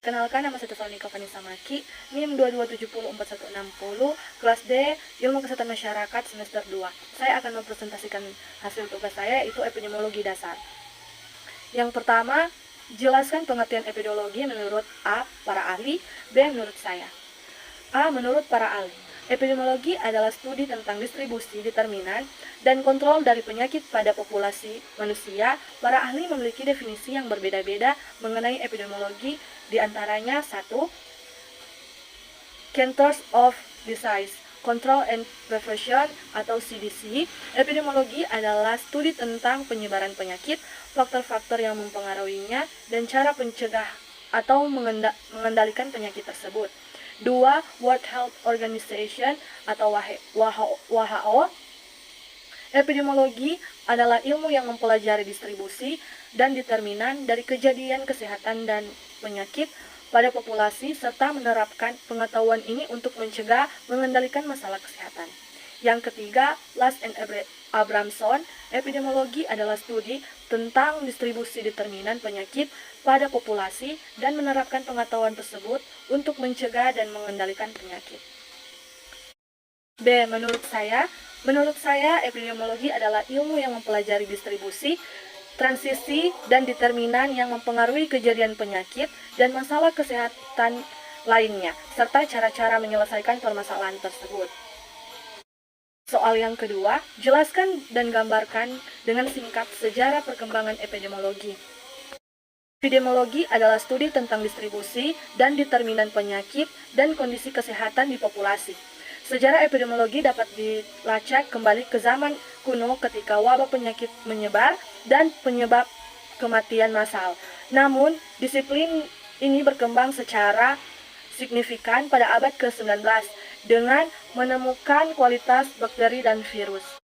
Kenalkan, nama saya Tesalnika Vanessa Maki, NIM 22704160, kelas D, Ilmu Kesehatan Masyarakat semester 2. Saya akan mempresentasikan hasil tugas saya, yaitu epidemiologi dasar. Yang pertama, jelaskan pengertian epidemiologi menurut A, para ahli, B, menurut saya. A, menurut para ahli. Epidemiologi adalah studi tentang distribusi, determinan, dan kontrol dari penyakit pada populasi manusia. Para ahli memiliki definisi yang berbeda-beda mengenai epidemiologi, di antaranya 1. Centers of Disease Control and Prevention atau CDC. Epidemiologi adalah studi tentang penyebaran penyakit, faktor-faktor yang mempengaruhinya, dan cara mencegah atau mengendalikan penyakit tersebut. 2. World Health Organization atau WHO. Epidemiologi adalah ilmu yang mempelajari distribusi dan determinan dari kejadian kesehatan dan penyakit pada populasi serta menerapkan pengetahuan ini untuk mencegah mengendalikan masalah kesehatan. Yang ketiga, Last and Abramson. Epidemiologi adalah studi tentang distribusi determinan penyakit pada populasi dan menerapkan pengetahuan tersebut untuk mencegah dan mengendalikan penyakit. B. Menurut saya, epidemiologi adalah ilmu yang mempelajari distribusi, transisi, dan determinan yang mempengaruhi kejadian penyakit dan masalah kesehatan lainnya, serta cara-cara menyelesaikan permasalahan tersebut. Soal yang kedua, jelaskan dan gambarkan dengan singkat sejarah perkembangan epidemiologi. Epidemiologi adalah studi tentang distribusi dan determinan penyakit dan kondisi kesehatan di populasi. Sejarah epidemiologi dapat dilacak kembali ke zaman kuno ketika wabah penyakit menyebar dan penyebab kematian massal. Namun, disiplin ini berkembang secara signifikan pada abad ke-19 dengan menemukan kualitas bakteri dan virus.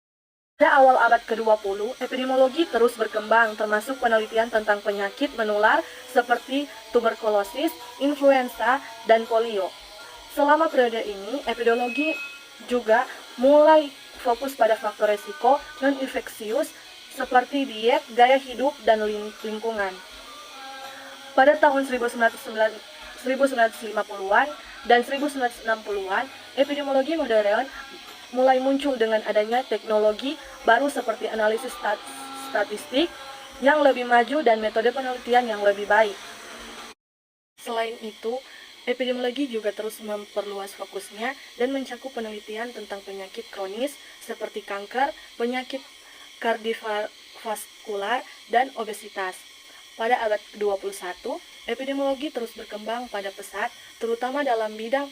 Pada awal abad ke-20, epidemiologi terus berkembang, termasuk penelitian tentang penyakit menular seperti tuberkulosis, influenza, dan polio. Selama periode ini, epidemiologi juga mulai fokus pada faktor resiko non-infeksius seperti diet, gaya hidup, dan lingkungan. Pada tahun 1950-an dan 1960-an, epidemiologi modern mulai muncul dengan adanya teknologi baru seperti analisis statistik yang lebih maju dan metode penelitian yang lebih baik. Selain itu, epidemiologi juga terus memperluas fokusnya dan mencakup penelitian tentang penyakit kronis seperti kanker, penyakit kardiovaskular, dan obesitas. Pada abad ke-21, epidemiologi terus berkembang pada pesat, terutama dalam bidang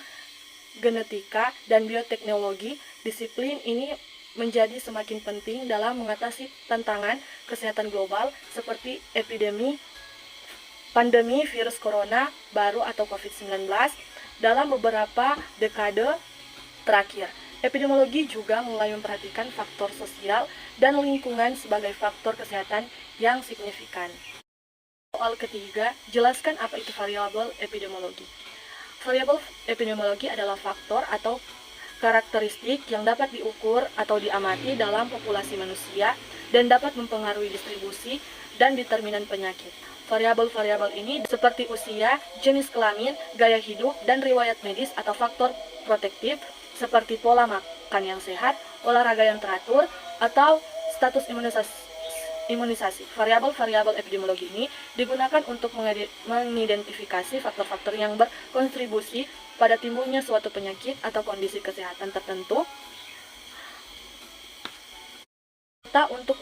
genetika dan bioteknologi. Disiplin ini menjadi semakin penting dalam mengatasi tantangan kesehatan global seperti pandemi virus corona baru atau COVID-19 dalam beberapa dekade terakhir. Epidemiologi juga mulai memperhatikan faktor sosial dan lingkungan sebagai faktor kesehatan yang signifikan. Soal ketiga, jelaskan apa itu variabel epidemiologi. Variabel epidemiologi adalah faktor atau karakteristik yang dapat diukur atau diamati dalam populasi manusia dan dapat mempengaruhi distribusi dan determinan penyakit. Variabel-variabel ini seperti usia, jenis kelamin, gaya hidup, dan riwayat medis atau faktor protektif seperti pola makan yang sehat, olahraga yang teratur, atau status imunisasi. Variabel-variabel epidemiologi ini digunakan untuk mengidentifikasi faktor-faktor yang berkontribusi pada timbulnya suatu penyakit atau kondisi kesehatan tertentu, serta untuk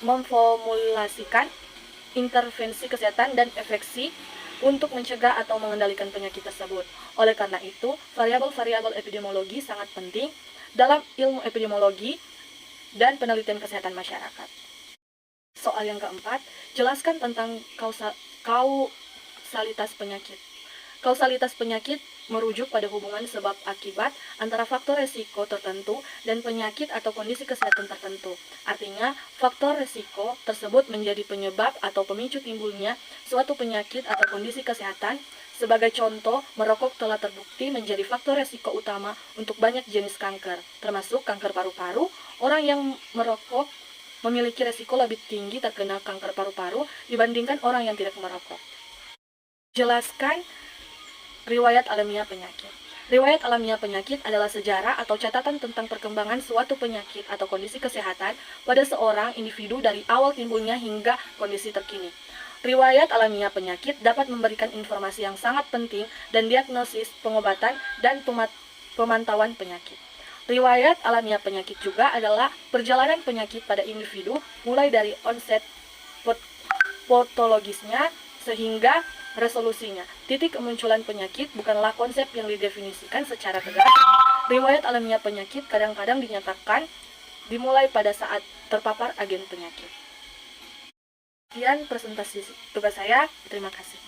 memformulasikan intervensi kesehatan dan efeksi untuk mencegah atau mengendalikan penyakit tersebut. Oleh karena itu, variabel-variabel epidemiologi sangat penting dalam ilmu epidemiologi dan penelitian kesehatan masyarakat. Soal yang keempat, jelaskan tentang kausalitas penyakit. Kausalitas penyakit merujuk pada hubungan sebab akibat antara faktor resiko tertentu dan penyakit atau kondisi kesehatan tertentu. Artinya, faktor resiko tersebut menjadi penyebab atau pemicu timbulnya suatu penyakit atau kondisi kesehatan. Sebagai contoh, merokok telah terbukti menjadi faktor resiko utama untuk banyak jenis kanker, termasuk kanker paru-paru. Orang yang merokok memiliki resiko lebih tinggi terkena kanker paru-paru dibandingkan orang yang tidak merokok. Jelaskan Riwayat alamiah penyakit. Riwayat alamiah penyakit adalah sejarah atau catatan tentang perkembangan suatu penyakit atau kondisi kesehatan pada seorang individu dari awal timbulnya hingga kondisi terkini. Riwayat alamiah penyakit dapat memberikan informasi yang sangat penting dan diagnosis, pengobatan, dan pemantauan penyakit. Riwayat alamiah penyakit juga adalah perjalanan penyakit pada individu mulai dari onset patologisnya sehingga resolusinya. Titik kemunculan penyakit bukanlah konsep yang didefinisikan secara tegas. Riwayat alamiah penyakit kadang-kadang dinyatakan dimulai pada saat terpapar agen penyakit. Sekian presentasi tugas saya. Terima kasih.